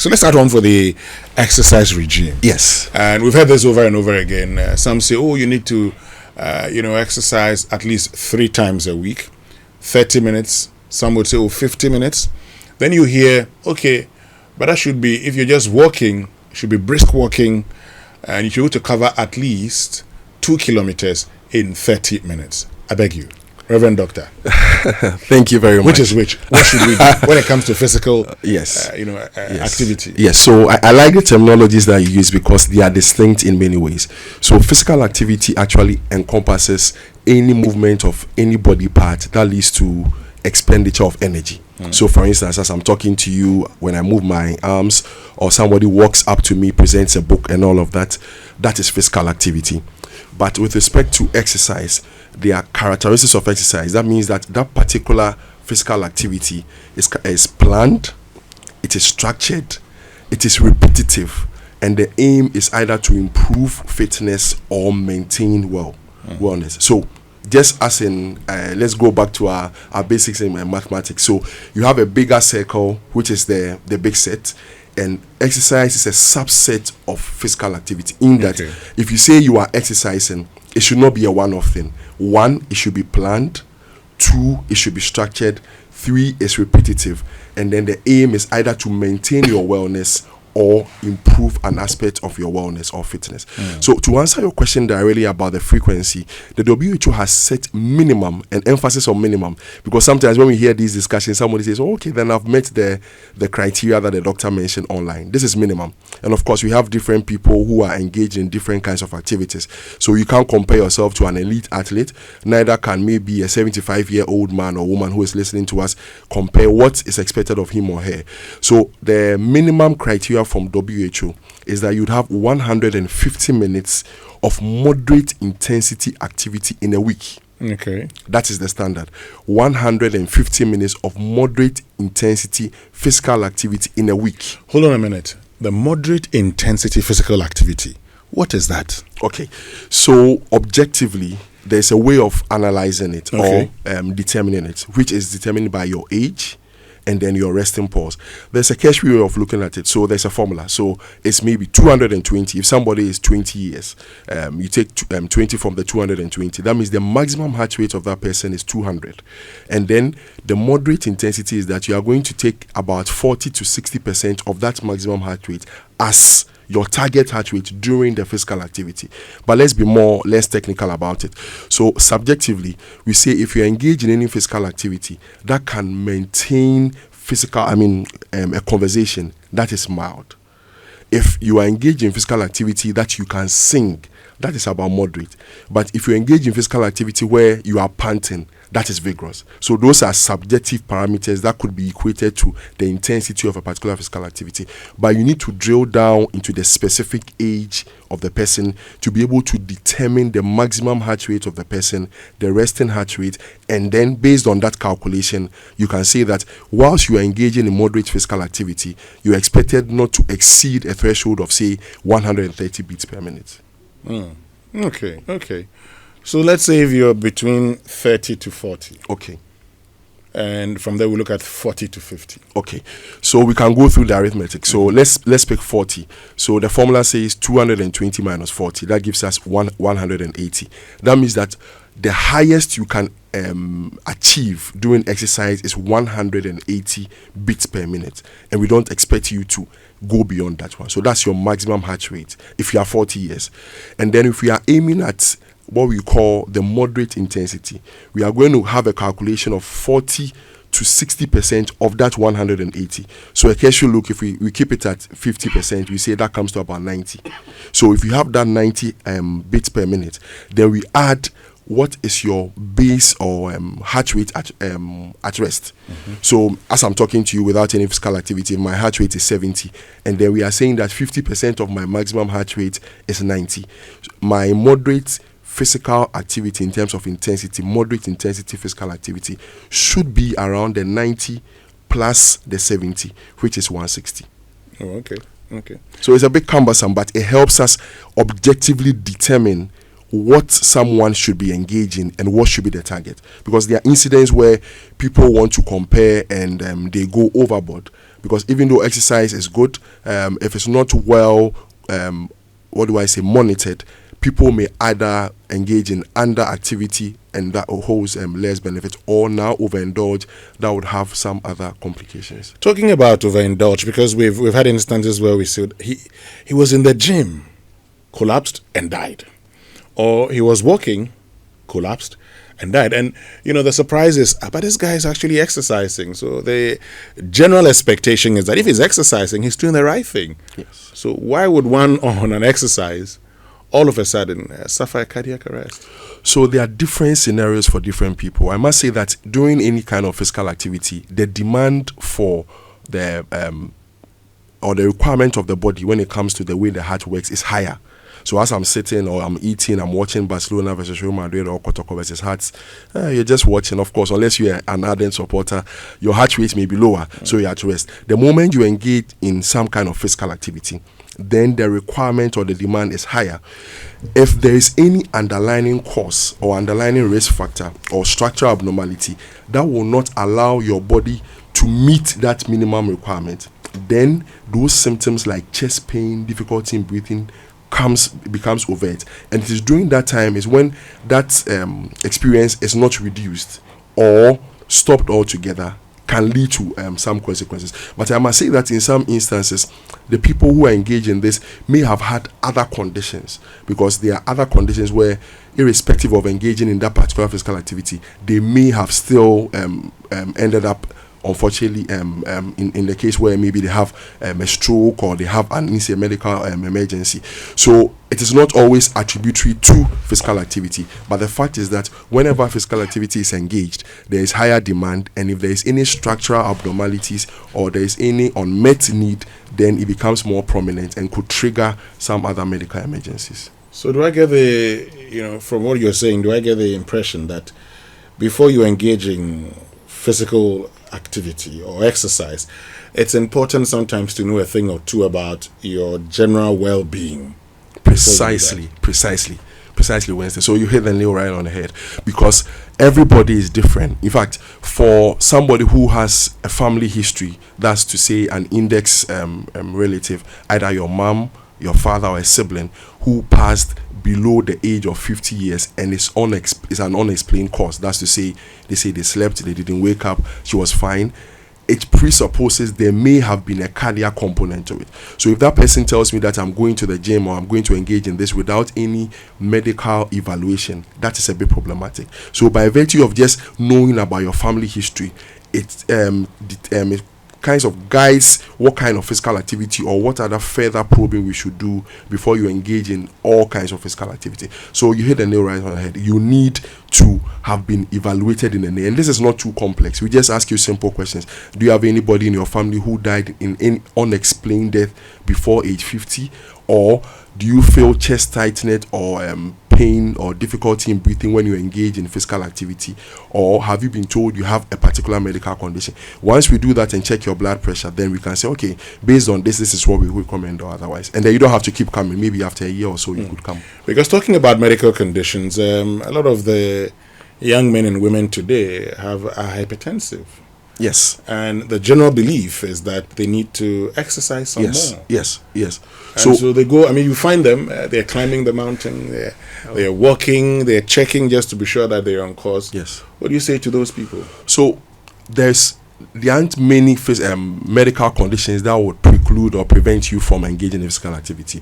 So let's start on for the exercise regime. Yes. And we've heard this over and over again. Some say, oh, you need to, exercise at least 3 times a week, 30 minutes. Some would say, 50 minutes. Then you hear, okay, but that should be, if you're just walking, it should be brisk walking, and you should be able to cover at least 2 kilometers in 30 minutes. I beg you, Reverend Doctor. Thank you very much. Which is which? What should we do when it comes to physical, yes. activity? Yes. So I like the terminologies that you use because they are distinct in many ways. So physical activity actually encompasses any movement of any body part that leads to expenditure of energy. So for instance, as I'm talking to you, when I move my arms, or somebody walks up to me, presents a book and all of that, that is physical activity. But with respect to exercise, there are characteristics of exercise. That means that that particular physical activity is planned, it is structured, it is repetitive, and the aim is either to improve fitness or maintain wellness. So just as in, let's go back to our basics in mathematics. So you have a bigger circle, which is the big set, and exercise is a subset of physical activity. In that, if you say you are exercising, it should not be a one-off thing. 1, it should be planned. 2, it should be structured. 3 is repetitive. And then the aim is either to maintain your wellness or improve an aspect of your wellness or fitness. So to answer your question directly about the frequency, the WHO has set minimum, and emphasis on minimum, because sometimes when we hear these discussions, somebody says, oh, okay, then I've met the criteria that the doctor mentioned online. This is minimum. And of course, we have different people who are engaged in different kinds of activities. So you can't compare yourself to an elite athlete, neither can maybe a 75-year-old man or woman who is listening to us compare what is expected of him or her. So the minimum criteria from WHO is that you'd have 150 minutes of moderate intensity activity in a week. Okay. That is the standard. 150 minutes of moderate intensity physical activity in a week. Hold on a minute. The moderate intensity physical activity, what is that? Okay. So objectively, there's a way of analyzing it or determining it, which is determined by your age and then your resting pause. There's a cursory way of looking at it. So there's a formula. So it's maybe 220. If somebody is 20 years, you take 20 from the 220. That means the maximum heart rate of that person is 200. And then the moderate intensity is that you are going to take about 40 to 60% of that maximum heart rate as your target heart rate during the physical activity. But let's be less technical about it. So subjectively, we say if you engage in any physical activity that can maintain a conversation, that is mild. If you are engaged in physical activity that you can sing, that is about moderate. But if you engage in physical activity where you are panting, that is vigorous. So those are subjective parameters that could be equated to the intensity of a particular physical activity. But you need to drill down into the specific age of the person to be able to determine the maximum heart rate of the person, the resting heart rate, and then based on that calculation, you can say that whilst you are engaging in moderate physical activity, you are expected not to exceed a threshold of, say, 130 beats per minute. Okay. So let's say if you're between 30 to 40. Okay. And from there we look at 40 to 50. Okay. So we can go through the arithmetic. So let's pick 40. So the formula says 220 minus 40. That gives us 180. That means that the highest you can achieve doing exercise is 180 beats per minute. And we don't expect you to go beyond that one. So that's your maximum heart rate if you are 40 years. And then if we are aiming at what we call the moderate intensity, we are going to have a calculation of 40 to 60% of that 180. So a casual look, if we keep it at 50%, we say that comes to about 90. So if you have that 90 beats per minute, then we add what is your base or heart rate at rest. So as I'm talking to you without any physical activity, my heart rate is 70, and then we are saying that 50% of my maximum heart rate is 90. My moderate physical activity in terms of intensity, moderate intensity physical activity should be around the 90 plus the 70, which is 160. Oh, okay. So it's a bit cumbersome, but it helps us objectively determine what someone should be engaging and what should be the target. Because there are incidents where people want to compare and they go overboard. because even though exercise is good, if it's not well, monitored, people may either engage in under activity and that holds less benefit, or now overindulge that would have some other complications. Talking about overindulge, because we've had instances where we said he was in the gym, collapsed and died, or he was walking, collapsed and died. And the surprise is, but this guy is actually exercising. So the general expectation is that if he's exercising, he's doing the right thing. Yes. So why would one on an exercise all of a sudden suffer a cardiac arrest? So there are different scenarios for different people. I must say that during any kind of physical activity, the demand for the or the requirement of the body when it comes to the way the heart works is higher. So as I'm sitting or I'm eating, I'm watching Barcelona versus Real Madrid or Kotoko versus Hearts, you're just watching, of course, unless you're an ardent supporter, your heart rate may be lower, so you're at rest. The moment you engage in some kind of physical activity, then the requirement or the demand is higher. If there is any underlying cause or underlying risk factor or structural abnormality that will not allow your body to meet that minimum requirement, then those symptoms like chest pain, difficulty in breathing, becomes overt, and it is during that time is when that experience is not reduced or stopped altogether, can lead to some consequences. But I must say that in some instances, the people who are engaged in this may have had other conditions, because there are other conditions where, irrespective of engaging in that particular physical activity, they may have still ended up, unfortunately, in the case where maybe they have a stroke or they have an medical emergency. So it is not always attributary to physical activity, but the fact is that whenever physical activity is engaged, there is higher demand, and if there is any structural abnormalities or there is any unmet need, then it becomes more prominent and could trigger some other medical emergencies. So do I get from what you're saying, do I get the impression that before you engage in physical activity or exercise, it's important sometimes to know a thing or two about your general well-being? Precisely, Wednesday. So you hit the nail right on the head, because everybody is different. In fact, for somebody who has a family history, that's to say an index relative, either your mom, your father, or a sibling who passed below the age of 50 years and is an unexplained cause, that's to say they slept, they didn't wake up, she was fine, it presupposes there may have been a cardiac component to it. So if that person tells me that I'm going to the gym or I'm going to engage in this without any medical evaluation, that is a bit problematic. So by virtue of just knowing about your family history, it kinds of guides what kind of physical activity or what other further probing we should do before you engage in all kinds of physical activity. So you hit the nail right on the head. You need to have been evaluated in the name. And this is not too complex. We just ask you simple questions. Do you have anybody in your family who died in any unexplained death before age 50? Or do you feel chest tightness or pain or difficulty in breathing when you engage in physical activity? Or have you been told you have a particular medical condition? Once we do that and check your blood pressure, then we can say, okay, based on this is what we recommend or otherwise. And then you don't have to keep coming. Maybe after a year or so you could come. Because talking about medical conditions, a lot of the young men and women today are hypertensive. Yes. And the general belief is that they need to exercise some more. Yes. So they go, you find them, they're climbing the mountain, they're walking, they're checking just to be sure that they're on course. Yes. What do you say to those people? So there aren't many medical conditions that would preclude or prevent you from engaging in physical activity.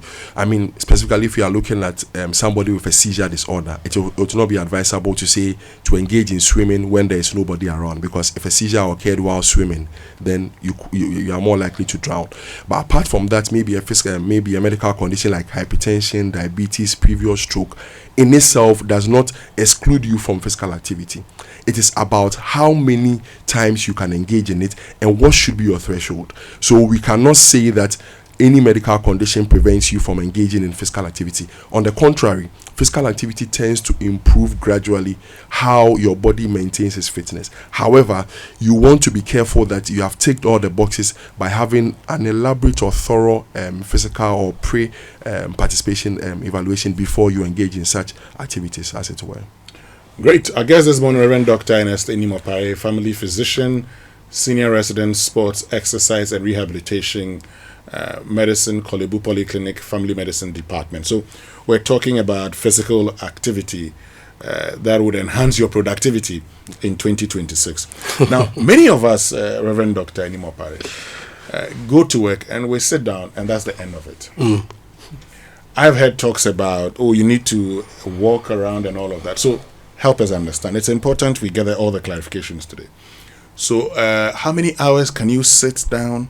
Specifically if you are looking at somebody with a seizure disorder, it will not be advisable to engage in swimming when there is nobody around, because if a seizure occurred while swimming, then you are more likely to drown. But apart from that, maybe a medical condition like hypertension, diabetes, previous stroke, in itself does not exclude you from physical activity. It is about how many times you can engage in it and what should be your threshold. So we cannot say that any medical condition prevents you from engaging in physical activity. On the contrary, physical activity tends to improve gradually how your body maintains its fitness. However, you want to be careful that you have ticked all the boxes by having an elaborate or thorough physical or participation evaluation before you engage in such activities, as it were. Great. Our guest this morning, Reverend Dr. Ernest Enimopare, family physician, Senior Resident Sports, Exercise and Rehabilitation Medicine, Kolebu Polyclinic, Family Medicine Department. So we're talking about physical activity that would enhance your productivity in 2026. Now, many of us, Reverend Dr. Enimo Parish, go to work and we sit down and that's the end of it. I've heard talks about, you need to walk around and all of that. So help us understand. It's important we gather all the clarifications today. So how many hours can you sit down?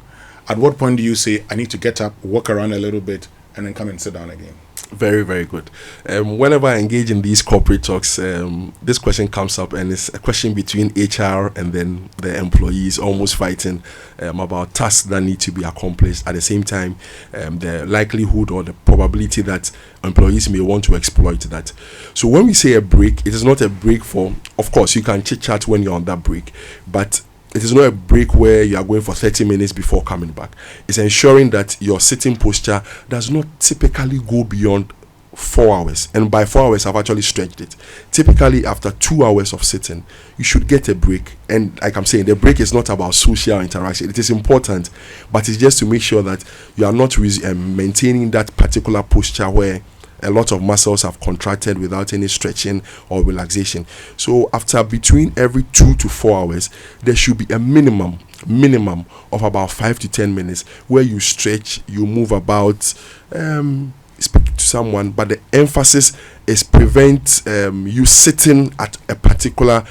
At what point do you say, I need to get up, walk around a little bit, and then come and sit down again? Very, very good. Whenever I engage in these corporate talks, this question comes up, and it's a question between HR and then the employees almost fighting about tasks that need to be accomplished. At the same time, the likelihood or the probability that employees may want to exploit that. So when we say a break, it is not a break for, of course, you can chit-chat when you're on that break, but it is not a break where you are going for 30 minutes before coming back. It's ensuring that your sitting posture does not typically go beyond 4 hours. And by 4 hours, I've actually stretched it. Typically, after 2 hours of sitting, you should get a break. And like I'm saying, the break is not about social interaction. It is important, but it's just to make sure that you are not maintaining that particular posture where a lot of muscles have contracted without any stretching or relaxation. So after between every 2 to 4 hours, there should be a minimum of about 5 to 10 minutes where you stretch, you move about, speak to someone, but the emphasis is prevent you sitting at a particular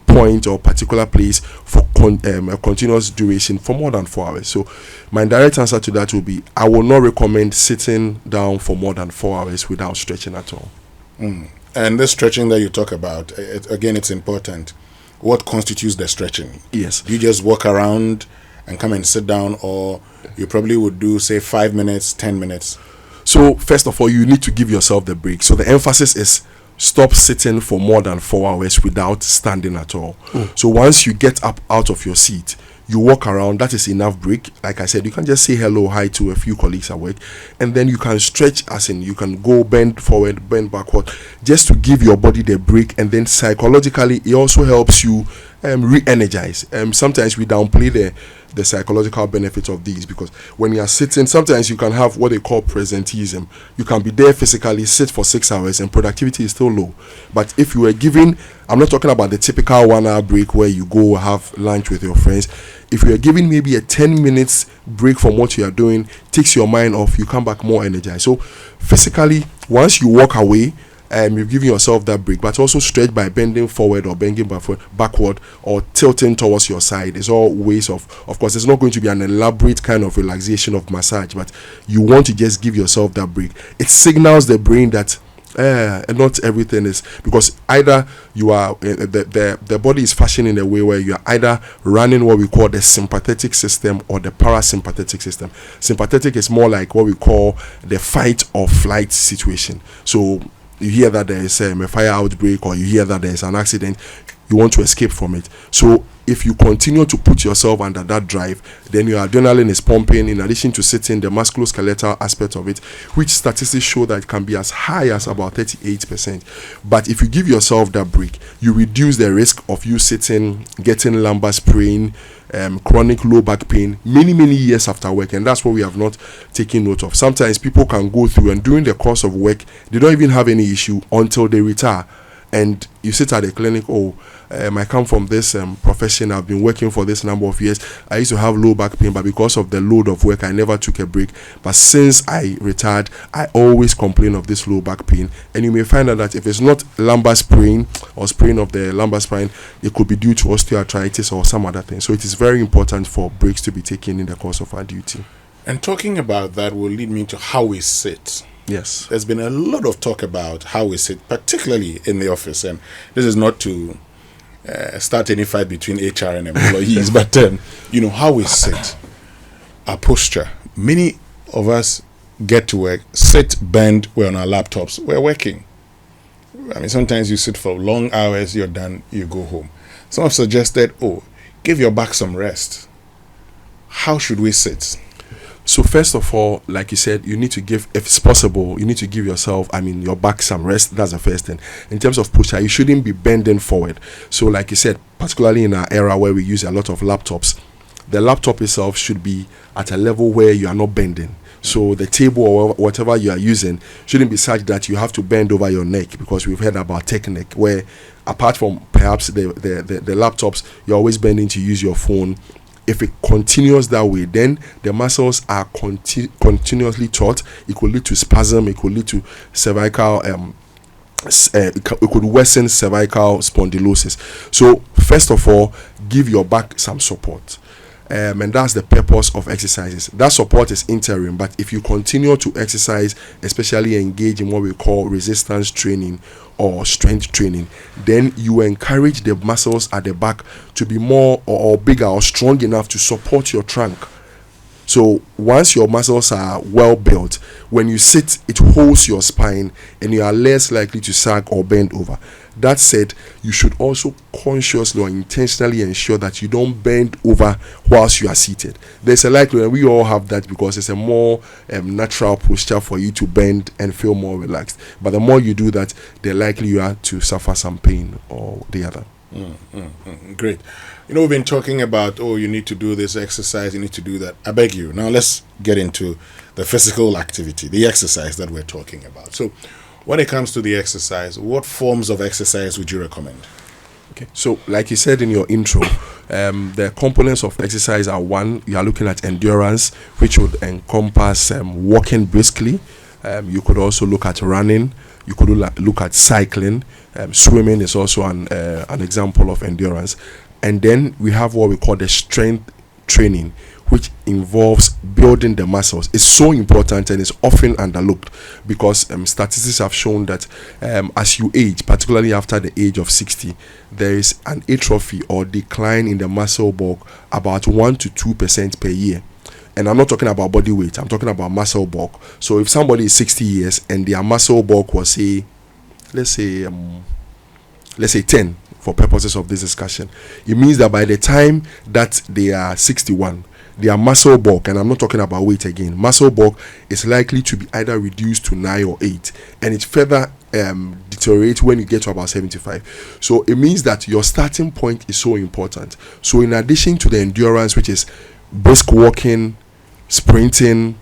point or particular place for a continuous duration for more than 4 hours. So my direct answer to that will be, I will not recommend sitting down for more than 4 hours without stretching at all. And the stretching that you talk about, again, it's important. What constitutes the stretching? Yes. You just walk around and come and sit down, or you probably would do, say, 5 minutes, 10 minutes? So first of all, you need to give yourself the break. So the emphasis is stop sitting for more than 4 hours without standing at all. So once you get up out of your seat, you walk around, that is enough break. Like I said, you can just say hello, hi to a few colleagues at work, and then you can stretch, as in you can go bend forward, bend backward, just to give your body the break. And then psychologically, it also helps you re-energize. Sometimes we downplay the psychological benefits of these, because when you are sitting, sometimes you can have what they call presenteeism. You can be there physically, sit for 6 hours, and productivity is still low. But if you were given, I'm not talking about the typical 1 hour break where you go have lunch with your friends. If you are given maybe a 10 minutes break from what you are doing, takes your mind off, you come back more energized. So physically, once you walk away, you've given yourself that break, but also stretch by bending forward or bending backward or tilting towards your side. It's all ways of course, it's not going to be an elaborate kind of relaxation of massage, but you want to just give yourself that break. It signals the brain that not everything is, because either you are the body is functioning in a way where you are either running what we call the sympathetic system or the parasympathetic system. Sympathetic is more like what we call the fight or flight situation. So you hear that there is a fire outbreak, or you hear that there is an accident, you want to escape from it. So if you continue to put yourself under that drive, then your adrenaline is pumping, in addition to sitting, the musculoskeletal aspect of it, which statistics show that it can be as high as about 38%. But if you give yourself that break, you reduce the risk of you sitting, getting lumbar sprain, chronic low back pain many years after work. And that's what we have not taken note of. Sometimes people can go through, and during the course of work, they don't even have any issue until they retire. And you sit at the clinic, I come from this profession, I've been working for this number of years, I used to have low back pain, but because of the load of work, I never took a break. But since I retired, I always complain of this low back pain. And you may find out that if it's not lumbar sprain or sprain of the lumbar spine, it could be due to osteoarthritis or some other thing. So it is very important for breaks to be taken in the course of our duty. And talking about that will lead me to how we sit. Yes. There's been a lot of talk about how we sit, particularly in the office. And this is not to start any fight between HR and employees, but, how we sit, our posture. Many of us get to work, sit, bend, we're on our laptops, we're working. I mean, sometimes you sit for long hours, you're done, you go home. Some have suggested, give your back some rest. How should we sit? So first of all, like you said, you need to give, if it's possible, you need to give yourself, your back some rest. That's the first thing. In terms of posture, you shouldn't be bending forward. So like you said, particularly in our era where we use a lot of laptops, the laptop itself should be at a level where you are not bending. So the table or whatever you are using shouldn't be such that you have to bend over your neck, because we've heard about tech neck, where apart from perhaps the laptops, you're always bending to use your phone. If it continues that way, then the muscles are continuously taut. It could lead to spasm. It could lead to cervical it could worsen cervical spondylosis. So first of all, give your back some support. And that's the purpose of exercises. That support is interim, but if you continue to exercise, especially engage in what we call resistance training or strength training, then you encourage the muscles at the back to be more or bigger or strong enough to support your trunk. So once your muscles are well built, when you sit, it holds your spine and you are less likely to sag or bend over. That said, you should also consciously or intentionally ensure that you don't bend over whilst you are seated. There's a likelihood, we all have that, because it's a more natural posture for you to bend and feel more relaxed. But the more you do that, the likely you are to suffer some pain or the other. Great. We've been talking about, you need to do this exercise, you need to do that. I beg you. Now let's get into the physical activity, the exercise that we're talking about. So when it comes to the exercise, what forms of exercise would you recommend? Okay. So like you said in your intro, the components of exercise are: one, you are looking at endurance, which would encompass walking briskly. You could also look at running. You could look at cycling. Swimming is also an example of endurance. And then we have what we call the strength training, which involves building the muscles. It's so important and it's often underlooked, because statistics have shown that as you age, particularly after the age of 60, there is an atrophy or decline in the muscle bulk about 1 to 2% per year. And I'm not talking about body weight, I'm talking about muscle bulk. So if somebody is 60 years and their muscle bulk was, let's say 10, for purposes of this discussion, it means that by the time that they are 61, their muscle bulk, and I'm not talking about weight again, muscle bulk is likely to be either reduced to 9 or 8, and it further deteriorates when you get to about 75. So it means that your starting point is so important. So in addition to the endurance, which is brisk walking, sprinting,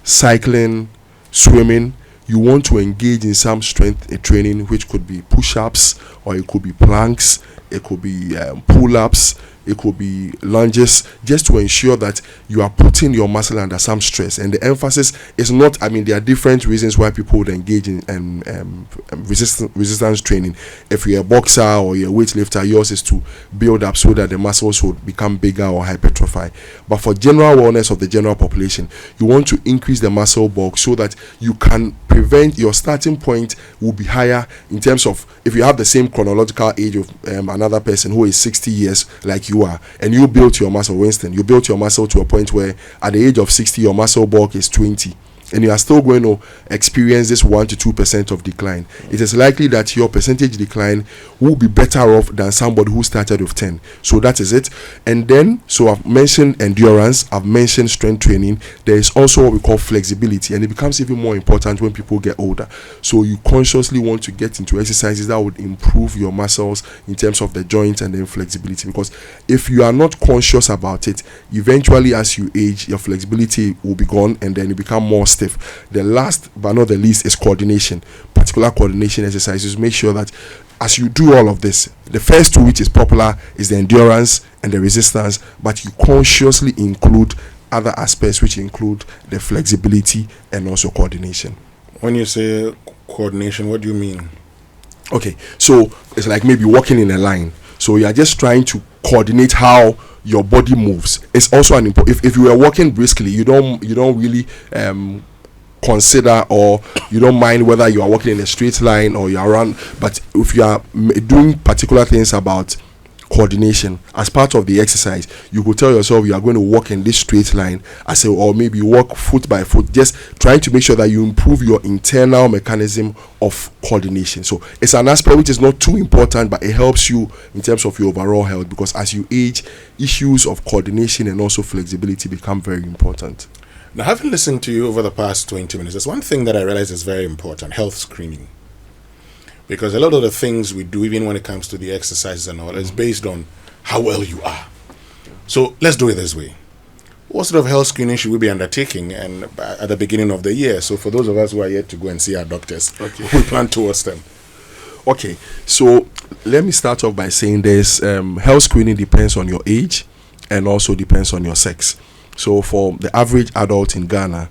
cycling, swimming, you want to engage in some strength training, which could be push-ups, or it could be planks, it could be pull-ups, it could be lunges, just to ensure that you are putting your muscle under some stress. And the emphasis is not, there are different reasons why people would engage in resistance training. If you're a boxer or you're a weightlifter, yours is to build up so that the muscles would become bigger or hypertrophy. But for general wellness of the general population, you want to increase the muscle bulk so that you can prevent, your starting point will be higher in terms of, if you have the same chronological age of another person who is 60 years like you are, and you built your muscle, Winston, you built your muscle to a point where at the age of 60 your muscle bulk is 20, and you are still going to experience this 1 to 2% of decline, it is likely that your percentage decline will be better off than somebody who started with 10. So that is it. And then, so I've mentioned endurance, I've mentioned strength training. There is also what we call flexibility, and it becomes even more important when people get older. So you consciously want to get into exercises that would improve your muscles in terms of the joints and then flexibility, because if you are not conscious about it, eventually as you age, your flexibility will be gone and then you become more stiff. The last but not the least is coordination. Particular coordination exercises. Make sure that as you do all of this, the first two, which is popular, is the endurance and the resistance, but you consciously include other aspects, which include the flexibility and also coordination. When you say coordination, what do you mean? Okay, so it's like maybe walking in a line. So you are just trying to coordinate how your body moves. It's also an important. If you are walking briskly, you don't really consider, or you don't mind whether you are walking in a straight line or you are around. But if you are doing particular things about coordination as part of the exercise, you could tell yourself you are going to walk in this straight line, or maybe walk foot by foot, just trying to make sure that you improve your internal mechanism of coordination. So it's an aspect which is not too important, but it helps you in terms of your overall health, because as you age, issues of coordination and also flexibility become very important. Now, having listened to you over the past 20 minutes, there's one thing that I realize is very important: health screening. Because a lot of the things we do, even when it comes to the exercises and all, is based on how well you are. So let's do it this way. What sort of health screening should we be undertaking and at the beginning of the year? So for those of us who are yet to go and see our doctors, we plan towards them. Okay, so let me start off by saying this: health screening depends on your age and also depends on your sex. So for the average adult in Ghana,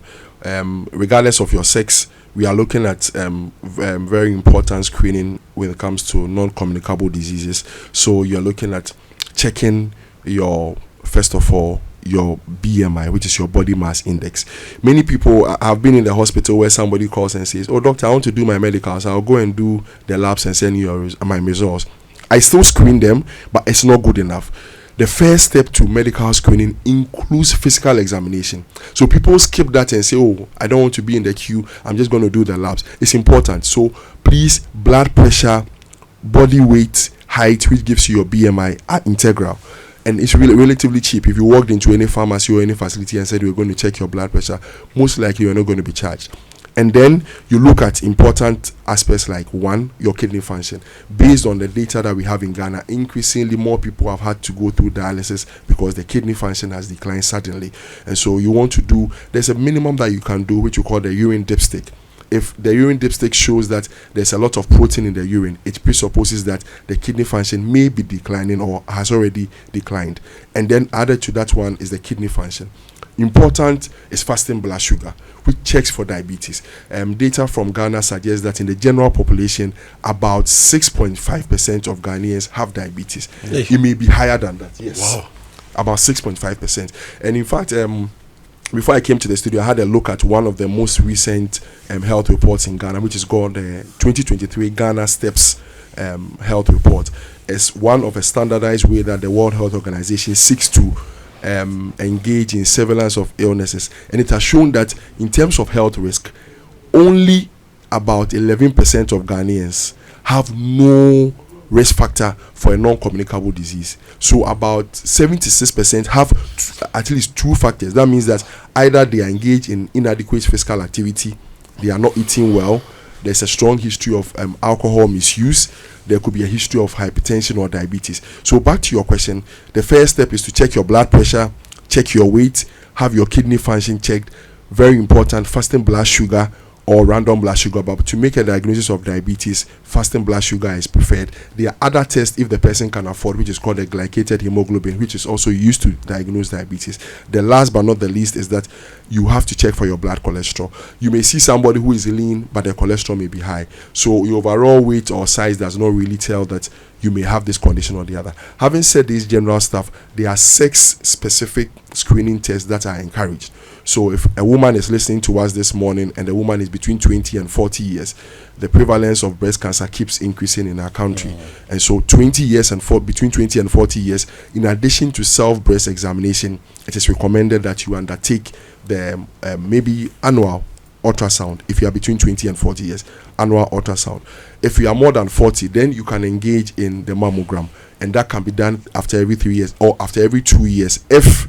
regardless of your sex, we are looking at very important screening when it comes to non-communicable diseases. So you're looking at checking your, first of all, your BMI, which is your body mass index. Many people have been in the hospital where somebody calls and says, "Oh, doctor, I want to do my medicals. I'll go and do the labs and send you my results." I still screen them, but it's not good enough. The first step to medical screening includes physical examination. So people skip that and say, "Oh, I don't want to be in the queue. I'm just going to do the labs." It's important. So please, blood pressure, body weight, height, which gives you your BMI, are integral. And it's really relatively cheap. If you walked into any pharmacy or any facility and said you're going to check your blood pressure, most likely you're not going to be charged. And then you look at important aspects like, one, your kidney function. Based on the data that we have in Ghana, increasingly more people have had to go through dialysis because the kidney function has declined suddenly. And so you want to do, there's a minimum that you can do, which you call the urine dipstick. If the urine dipstick shows that there's a lot of protein in the urine, it presupposes that the kidney function may be declining or has already declined. And then added to that one is the kidney function. Important is fasting blood sugar, which checks for diabetes. Data from Ghana suggests that in the general population, about 6.5% of Ghanaians have diabetes. Hey. It may be higher than that. Yes. Wow. About 6.5%. And in fact, before I came to the studio, I had a look at one of the most recent health reports in Ghana, which is called the 2023 Ghana Steps Health Report. It's one of a standardized way that the World Health Organization seeks to engage in surveillance of illnesses. And it has shown that in terms of health risk, only about 11% of Ghanaians have no risk factor for a non-communicable disease. So about 76% have at least two factors. That means that either they are engaged in inadequate physical activity, they are not eating well, there's a strong history of alcohol misuse, there could be a history of hypertension or diabetes. So back to your question, the first step is to check your blood pressure, check your weight, have your kidney function checked. Very important, fasting blood sugar or random blood sugar. But to make a diagnosis of diabetes, fasting blood sugar is preferred. There are other tests if the person can afford, which is called a glycated hemoglobin, which is also used to diagnose diabetes. The last but not the least is that you have to check for your blood cholesterol. You may see somebody who is lean, but their cholesterol may be high. So your overall weight or size does not really tell that you may have this condition or the other. Having said this general stuff, there are sex-specific screening tests that are encouraged. So if a woman is listening to us this morning and the woman is between 20 and 40 years, the prevalence of breast cancer keeps increasing in our country. And so 20 years and between 20 and 40 years, in addition to self-breast examination, it is recommended that you undertake the maybe annual ultrasound. If you are between 20 and 40 years, annual ultrasound. If you are more than 40, then you can engage in the mammogram, and that can be done after every 3 years or after every 2 years if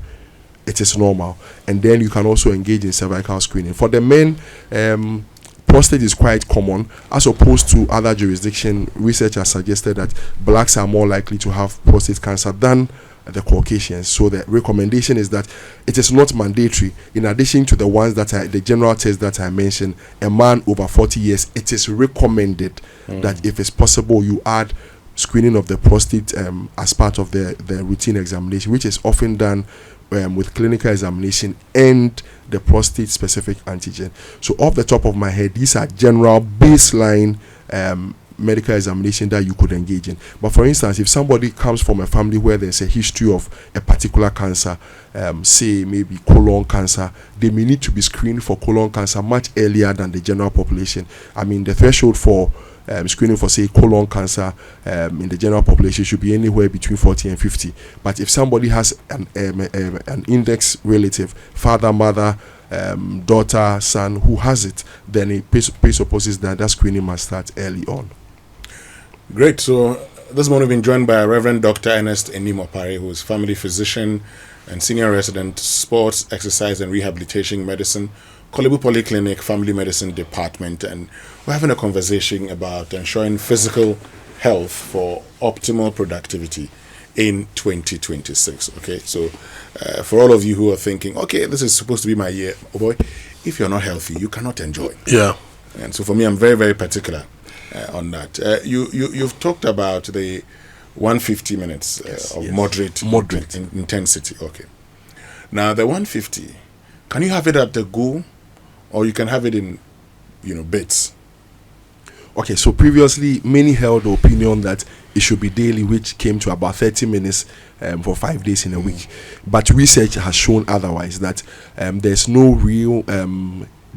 it is normal. And then you can also engage in cervical screening. For the men, prostate is quite common. As opposed to other jurisdictions, research has suggested that blacks are more likely to have prostate cancer than the Caucasians. So the recommendation is that it is not mandatory. In addition to the ones that the general tests that I mentioned, a man over 40 years, it is recommended that if it's possible, you add screening of the prostate as part of the routine examination, which is often done with clinical examination and the prostate specific antigen. So off the top of my head, these are general baseline medical examination that you could engage in. But for instance, if somebody comes from a family where there's a history of a particular cancer, say maybe colon cancer, they may need to be screened for colon cancer much earlier than the general population. I mean, the threshold for screening for, say, colon cancer in the general population should be anywhere between 40 and 50. But if somebody has an index relative, father, mother, daughter, son, who has it, then it presupposes that screening must start early on. Great. So this morning we've been joined by Reverend Dr. Ernest Enim Opare, who is family physician and Senior Resident, Sports, Exercise and Rehabilitation Medicine, Kolebu Polyclinic, Family Medicine Department, and we're having a conversation about ensuring physical health for optimal productivity in 2026. Okay, so for all of you who are thinking, okay, this is supposed to be my year, oh boy, if you're not healthy, you cannot enjoy. Yeah. And so for me, I'm very, very particular on that. You've talked about the 150 minutes of moderate intensity. Okay. Now the 150, can you have it at the go, or you can have it in, bits? Okay, so previously many held the opinion that it should be daily, which came to about 30 minutes for 5 days in a week. But research has shown otherwise, that there's no real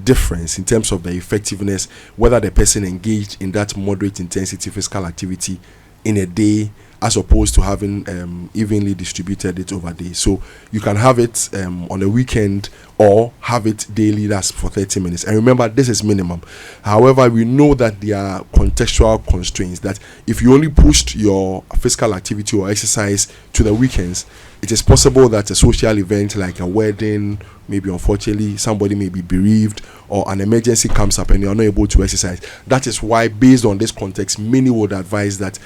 difference in terms of the effectiveness whether the person engaged in that moderate intensity physical activity in a day as opposed to having evenly distributed it over days. So you can have it on a weekend or have it daily, that's for 30 minutes. And remember, this is minimum. However, we know that there are contextual constraints, that if you only pushed your physical activity or exercise to the weekends, it is possible that a social event like a wedding, maybe unfortunately somebody may be bereaved, or an emergency comes up and you are not able to exercise. That is why, based on this context, many would advise that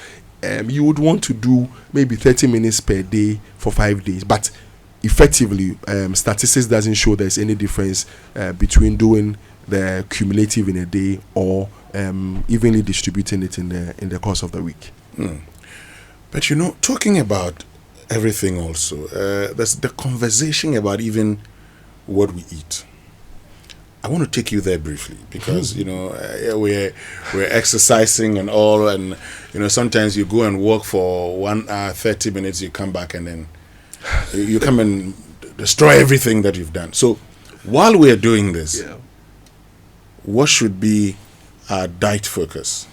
you would want to do maybe 30 minutes per day for 5 days. But effectively, statistics doesn't show there's any difference between doing the cumulative in a day or evenly distributing it in the course of the week. But talking about everything also, there's the conversation about even what we eat. I want to take you there briefly because we're exercising and all, and sometimes you go and walk for 1 hour 30 minutes, you come back and then you come and destroy everything that you've done. So while we're doing this, what should be our diet focus?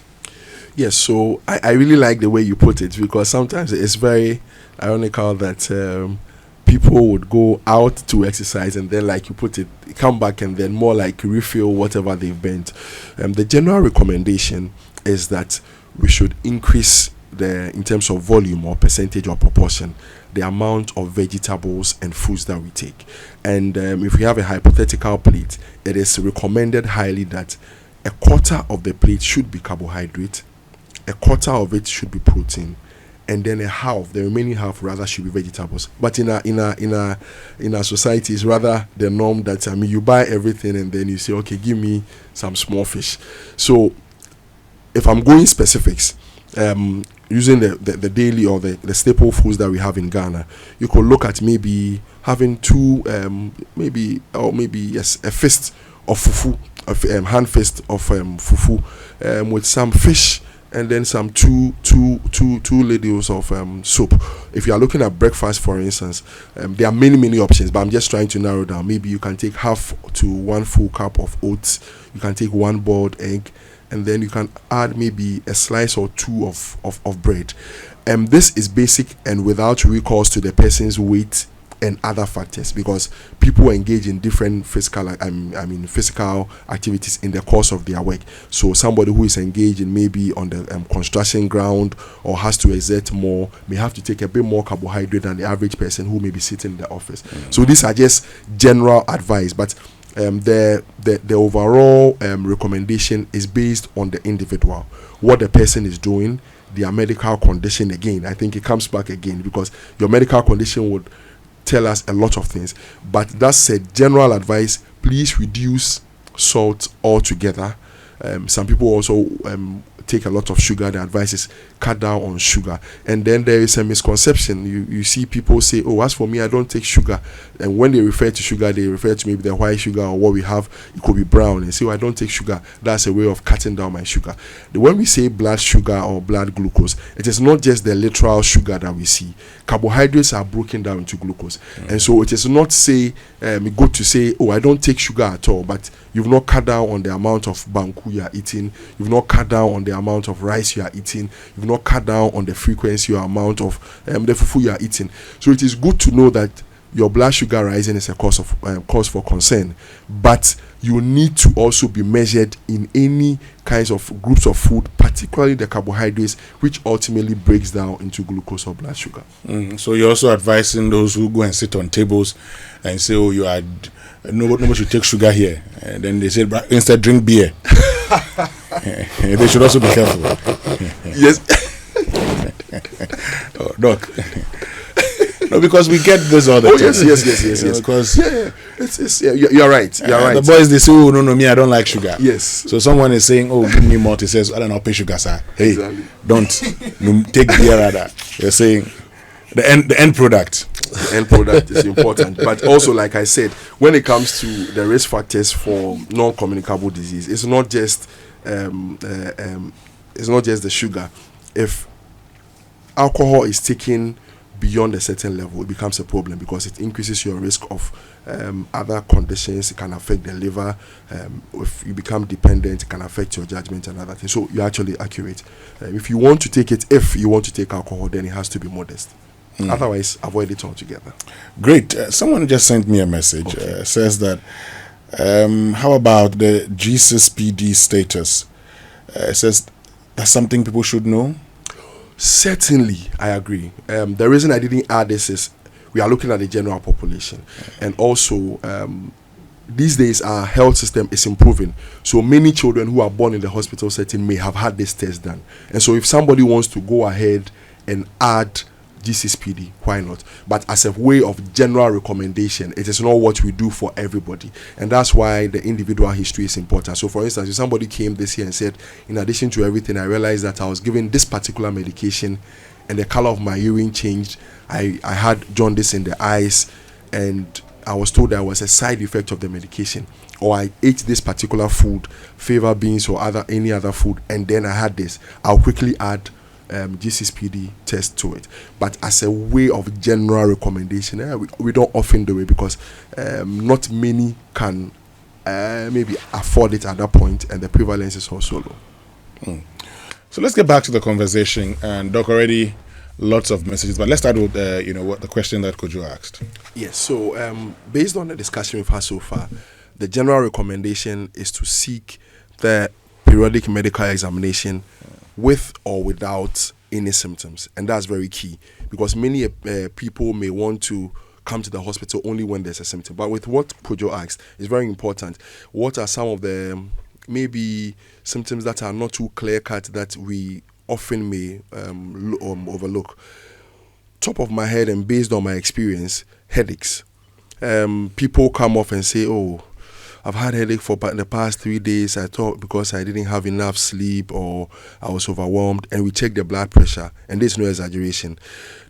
Yes, so I really like the way you put it, because sometimes it's very ironical that people would go out to exercise and then, like you put it, come back and then more like refill whatever they've burnt. The general recommendation is that we should increase in terms of volume or percentage or proportion, the amount of vegetables and fruits that we take. And if we have a hypothetical plate, it is recommended highly that a quarter of the plate should be carbohydrate, a quarter of it should be protein, and then the remaining half rather should be vegetables. But in our society, it's rather the norm that you buy everything and then you say, okay, give me some small fish. So if I'm going specifics, using the daily or the staple foods that we have in Ghana, you could look at maybe having a fist of fufu, hand fist of fufu, with some fish, and then some two ladles of soup. If you are looking at breakfast, for instance, there are many options, but I'm just trying to narrow down. Maybe you can take half to 1 full cup of oats, you can take 1 boiled egg, and then you can add maybe a slice or 2 of bread. This is basic and without recourse to the person's weight and other factors, because people engage in different physical activities in the course of their work. So somebody who is engaged in maybe on the construction ground or has to exert more may have to take a bit more carbohydrate than the average person who may be sitting in the office. So these are just general advice, but the overall recommendation is based on the individual, what the person is doing, their medical condition. Again, I think it comes back again, because your medical condition would tell us a lot of things. But that's a general advice. Please reduce salt altogether. Some people also take a lot of sugar. The advice is cut down on sugar. And then there is a misconception. You see people say, oh, as for me, I don't take sugar. And when they refer to sugar, they refer to maybe the white sugar or what we have. It could be brown. And say, oh, I don't take sugar. That's a way of cutting down my sugar. When we say blood sugar or blood glucose, it is not just the literal sugar that we see. Carbohydrates are broken down into glucose. And so it is not good to say, oh, I don't take sugar at all, but you've not cut down on the amount of banku you are eating. You've not cut down on the amount of rice you are eating. You've not cut down on the frequency or amount of the fufu you are eating. So it is good to know that your blood sugar rising is a cause for concern, but you need to also be measured in any kinds of groups of food, particularly the carbohydrates, which ultimately breaks down into glucose or blood sugar. So you're also advising those who go and sit on tables and say, "Oh, nobody should take sugar here," and then they say, "Instead, drink beer." They should also be careful. Yes. Oh, Doc. No, because we get this all the time. Yes. Because you're right. You're right. The boys, they say, "Oh, no, me, I don't like sugar." Yes. So someone is saying, "Oh, give me malt." He says, "I don't know, pay sugar, sir." Hey, Exactly. don't take beer rather. You're saying the end product. The end product is important, but also, like I said, when it comes to the risk factors for non-communicable disease, it's not just the sugar. If alcohol is taken beyond a certain level, it becomes a problem because it increases your risk of other conditions. It can affect the liver. If you become dependent, it can affect your judgment and other things. So you're actually accurate. If you want to take alcohol, then it has to be modest. Otherwise, avoid it altogether. Great. Someone just sent me a message. Okay. Says that, how about the GCSPD status? It says that's something people should know. Certainly, I agree. The reason I didn't add this is we are looking at the general population. And also, these days, our health system is improving. So many children who are born in the hospital setting may have had this test done. And so if somebody wants to go ahead and add GCSPD, why not? But as a way of general recommendation, it is not what we do for everybody. And that's why the individual history is important. So for instance, if somebody came this year and said, in addition to everything, I realized that I was given this particular medication and the color of my urine changed. I had jaundice in the eyes and I was told that was a side effect of the medication. Or I ate this particular food, fava beans or any other food, and then I had this. I'll quickly add GCSPD test to it, but as a way of general recommendation, we don't often do it because not many can maybe afford it at that point, and the prevalence is also low. So let's get back to the conversation. And Doc, already lots of messages, but let's start with what the question that Kojo asked. Yes. So based on the discussion we've had so far, the general recommendation is to seek the periodic medical examination with or without any symptoms, and that's very key because many people may want to come to the hospital only when there's a symptom. But with what Kojo asked, it's very important. What are some of the maybe symptoms that are not too clear cut that we often may overlook? Top of my head and based on my experience, headaches. People come off and say, "Oh, I've had headache for the past 3 days. I thought because I didn't have enough sleep or I was overwhelmed." And we check the blood pressure, and there's no exaggeration.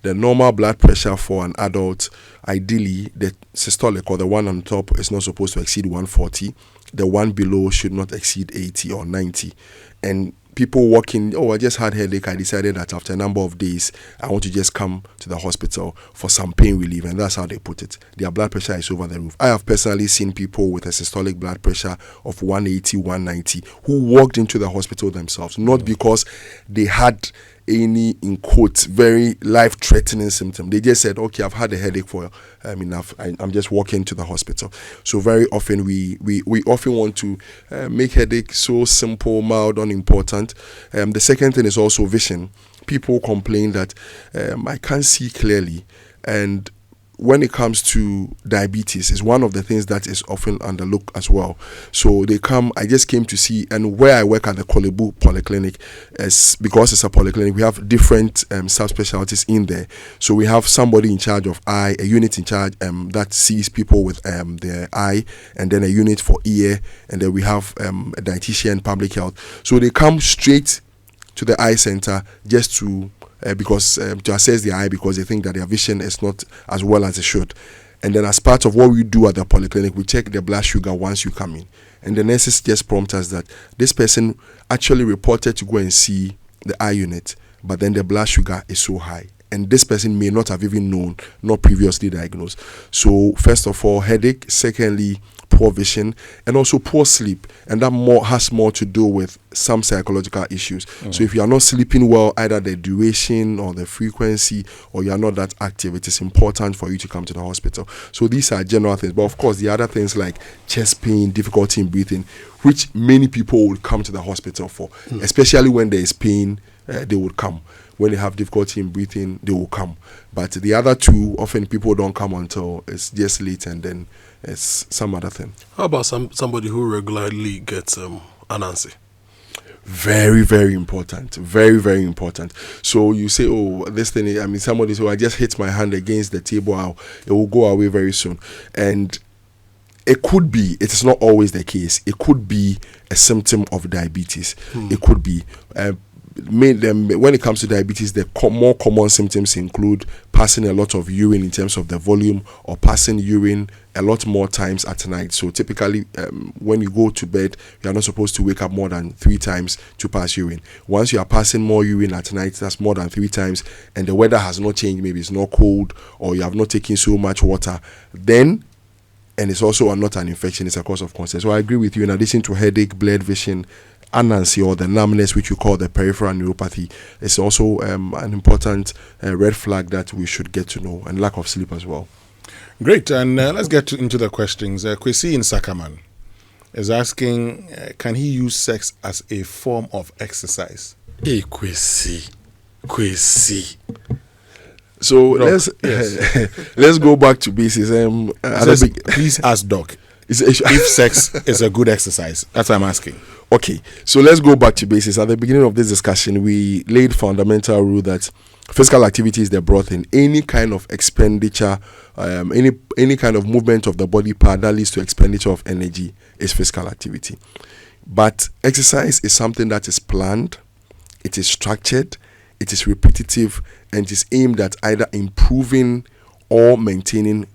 The normal blood pressure for an adult, ideally, the systolic or the one on top is not supposed to exceed 140. The one below should not exceed 80 or 90. And people walking, "Oh, I just had headache. I decided that after a number of days, I want to just come to the hospital for some pain relief." And that's how they put it. Their blood pressure is over the roof. I have personally seen people with a systolic blood pressure of 180, 190 who walked into the hospital themselves, not because they had any, in quotes, very life-threatening symptom. They just said, "Okay, I've had a headache for enough. I'm just walking to the hospital." So very often we often want to make headache so simple, mild, unimportant. The second thing is also vision. People complain that I can't see clearly, and when it comes to diabetes, is one of the things that is often underlooked as well. So they come, I just came to see, and where I work at the Kolebu Polyclinic, because it's a polyclinic, we have different subspecialties in there. So we have somebody in charge of eye, a unit in charge that sees people with their eye, and then a unit for ear, and then we have a dietitian, public health. So they come straight to the eye center just to to assess the eye because they think that their vision is not as well as it should. And then as part of what we do at the polyclinic, we check the blood sugar once you come in. And the nurses just prompt us that this person actually reported to go and see the eye unit, but then the blood sugar is so high. And this person may not have even known, not previously diagnosed. So first of all, headache. Secondly, poor vision, and also poor sleep. And that has more to do with some psychological issues. So if you are not sleeping well, either the duration or the frequency, or you are not that active, it is important for you to come to the hospital. So these are general things. But of course, the other things like chest pain, difficulty in breathing, which many people will come to the hospital for, especially when there is pain, they would come. When they have difficulty in breathing, they will come. But the other two, often people don't come until it's just late, and then it's some other thing. How about somebody who regularly gets anansi? Very, very important. Very, very important. So you say, oh, this thing, I mean, somebody says, oh, I just hit my hand against the table, it will go away very soon. And it could be, it is not always the case, it could be a symptom of diabetes. It could be. When it comes to diabetes, the more common symptoms include passing a lot of urine in terms of the volume, or passing urine a lot more times at night. So typically, when you go to bed, you are not supposed to wake up more than 3 times to pass urine. Once you are passing more urine at night, that's more than 3 times, and the weather has not changed, maybe it's not cold, or you have not taken so much water, then, and it's also not an infection, it's a cause of concern. So I agree with you. In addition to headache, blurred vision, anansi, or the numbness, which we call the peripheral neuropathy, is also an important red flag that we should get to know, and lack of sleep as well. Great, and let's get into the questions. Kwesi in Sakaman is asking, can he use sex as a form of exercise? Hey, Kwesi. So Doc, let's go back to basics. Please ask Doc if sex is a good exercise. That's what I'm asking. Okay, so let's go back to basics. At the beginning of this discussion, we laid fundamental rule that physical activity is the broad thing. Any kind of expenditure, any kind of movement of the body part that leads to expenditure of energy is physical activity. But exercise is something that is planned, it is structured, it is repetitive, and it is aimed at either improving or maintaining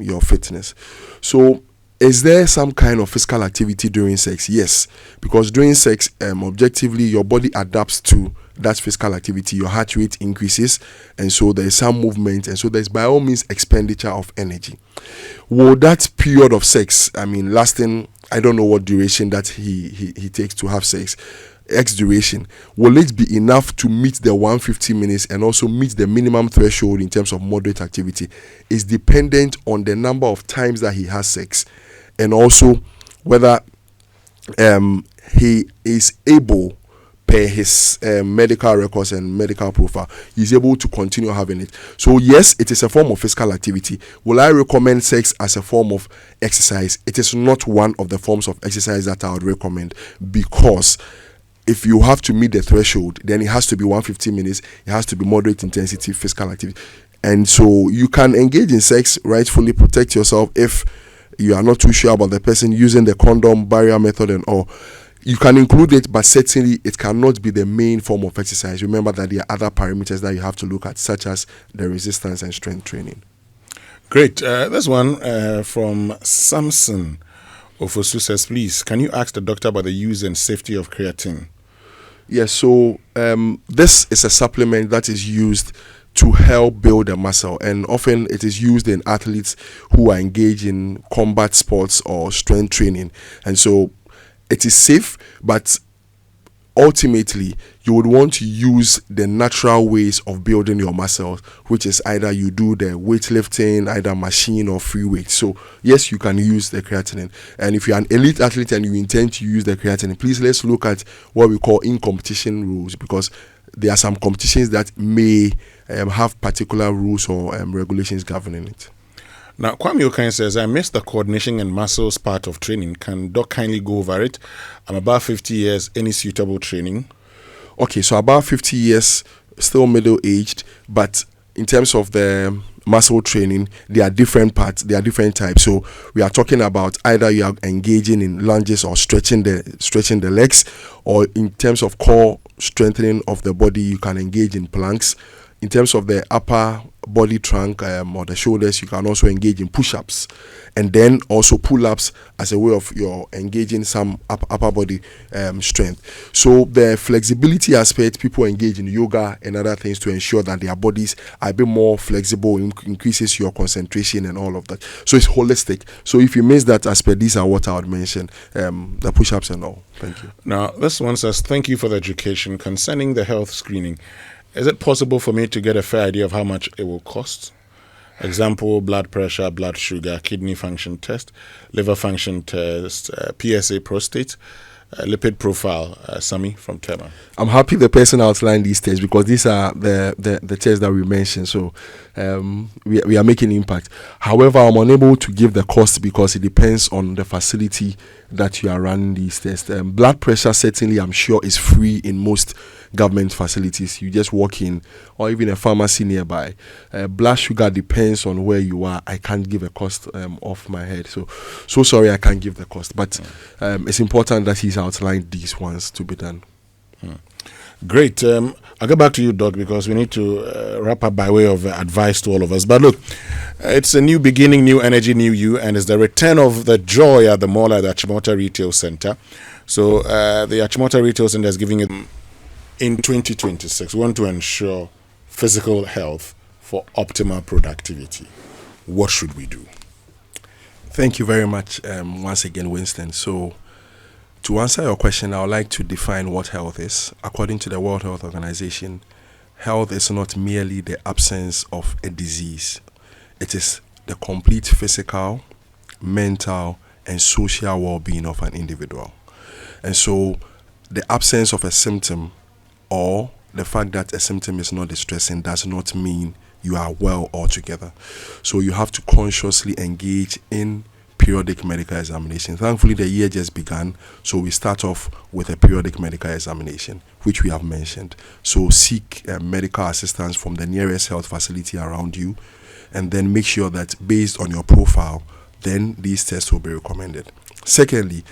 your fitness. So, is there some kind of physical activity during sex? Yes, because during sex, objectively, your body adapts to that physical activity. Your heart rate increases, and so there is some movement, and so there is by all means expenditure of energy. Will that period of sex, I mean, lasting, I don't know what duration that he takes to have sex, X duration, will it be enough to meet the 150 minutes and also meet the minimum threshold in terms of moderate activity? Is dependent on the number of times that he has sex, and also whether he is able, per his medical records and medical profile, he's able to continue having it. So yes, it is a form of physical activity. Will I recommend sex as a form of exercise? It is not one of the forms of exercise that I would recommend, because if you have to meet the threshold, then it has to be 150 minutes, it has to be moderate intensity physical activity. And so you can engage in sex, rightfully protect yourself if you are not too sure about the person, using the condom barrier method and all. You can include it, but certainly it cannot be the main form of exercise. Remember that there are other parameters that you have to look at, such as the resistance and strength training. Great. This one from Samson Ofosu says, please, can you ask the doctor about the use and safety of creatine? Yes, so this is a supplement that is used to help build a muscle, and often it is used in athletes who are engaged in combat sports or strength training. And so it is safe, but ultimately you would want to use the natural ways of building your muscles, which is either you do the weightlifting, either machine or free weight. So yes, you can use the creatinine. And if you're an elite athlete and you intend to use the creatinine, please let's look at what we call in-competition rules, because there are some competitions that may have particular rules or regulations governing it. Now, Kwame Okan says, I missed the coordination and muscles part of training. Can Doc kindly go over it? I'm about 50 years. Any suitable training? Okay, so about 50 years, still middle-aged, but in terms of the muscle training, there are different parts, there are different types. So we are talking about either you are engaging in lunges or stretching the legs, or in terms of core strengthening of the body, you can engage in planks. in terms of the upper body trunk or the shoulders, you can also engage in push-ups, and then also pull-ups as a way of your engaging some upper body strength. So the flexibility aspect, people engage in yoga and other things to ensure that their bodies are a bit more flexible, increases your concentration and all of that. So it's holistic. So if you miss that aspect, these are what I would mention, the push-ups and all. Thank you. Now, this one says, thank you for the education concerning the health screening. Is it possible for me to get a fair idea of how much it will cost? Example, blood pressure, blood sugar, kidney function test, liver function test, PSA prostate, lipid profile. Sami from Tema. I'm happy the person outlined these tests because these are the tests that we mentioned. So we are making impact. However, I'm unable to give the cost because it depends on the facility that you are running these tests. Blood pressure, certainly, I'm sure, is free in most government facilities. You just walk in, or even a pharmacy nearby. Blood sugar depends on where you are. I can't give a cost off my head. So sorry, I can't give the cost. But it's important that he's outlined these ones to be done. Great. I'll get back to you, Doc, because we need to wrap up by way of advice to all of us. But look, it's a new beginning, new energy, new you, and it's the return of the joy at the mall at the Achimota Retail Center. So the Achimota Retail Center is giving it in 2026. We want to ensure physical health for optimal productivity. What should we do? Thank you very much once again, Winston. So to answer your question, I would like to define what health is. According to the World Health Organization, health is not merely the absence of a disease. It is the complete physical, mental, and social well-being of an individual. And so the absence of a symptom or the fact that a symptom is not distressing does not mean you are well altogether. So you have to consciously engage in periodic medical examination. Thankfully, the year just began, so we start off with a periodic medical examination, which we have mentioned. So seek medical assistance from the nearest health facility around you, and then make sure that based on your profile, then these tests will be recommended. Secondly,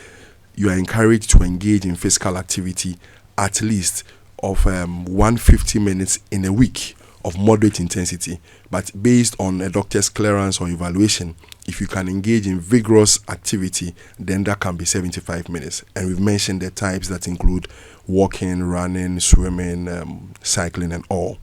you are encouraged to engage in physical activity at least of 150 minutes in a week of moderate intensity, but based on a doctor's clearance or evaluation, if you can engage in vigorous activity, then that can be 75 minutes. And we've mentioned the types that include walking, running, swimming, cycling, and all.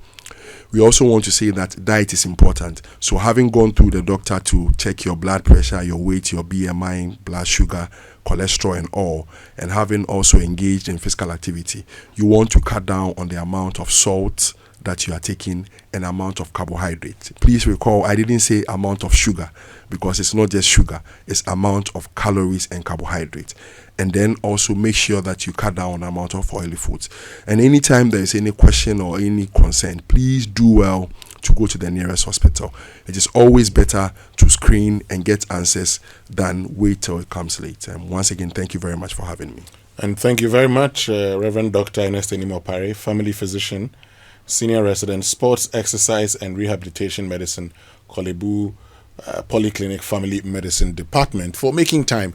We also want to say that diet is important. So having gone through the doctor to check your blood pressure, your weight, your BMI, blood sugar, cholesterol, and all, and having also engaged in physical activity, you want to cut down on the amount of salt that you are taking and amount of carbohydrate. Please recall, I didn't say amount of sugar because it's not just sugar, it's amount of calories and carbohydrate. And then also make sure that you cut down on the amount of oily foods. And anytime there is any question or any concern, please do well to go to the nearest hospital. It is always better to screen and get answers than wait till it comes late. And once again, thank you very much for having me. And thank you very much, Reverend Dr. Ernest Enimo-Opare, family physician, senior resident, sports, exercise, and rehabilitation medicine, Korle Bu Polyclinic Family Medicine Department, for making time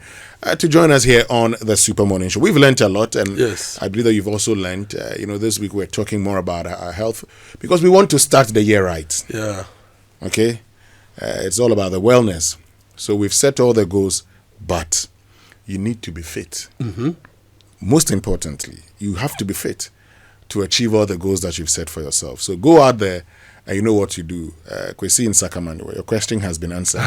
to join us here on the Super Morning Show. We've learned a lot, and yes, I believe that you've also learned. This week we're talking more about our health because we want to start the year right. Yeah. Okay? It's all about the wellness. So we've set all the goals, but you need to be fit. Mm-hmm. Most importantly, you have to be fit to achieve all the goals that you've set for yourself. So go out there and you know what you do. Kwesi in Sacramento, your question has been answered.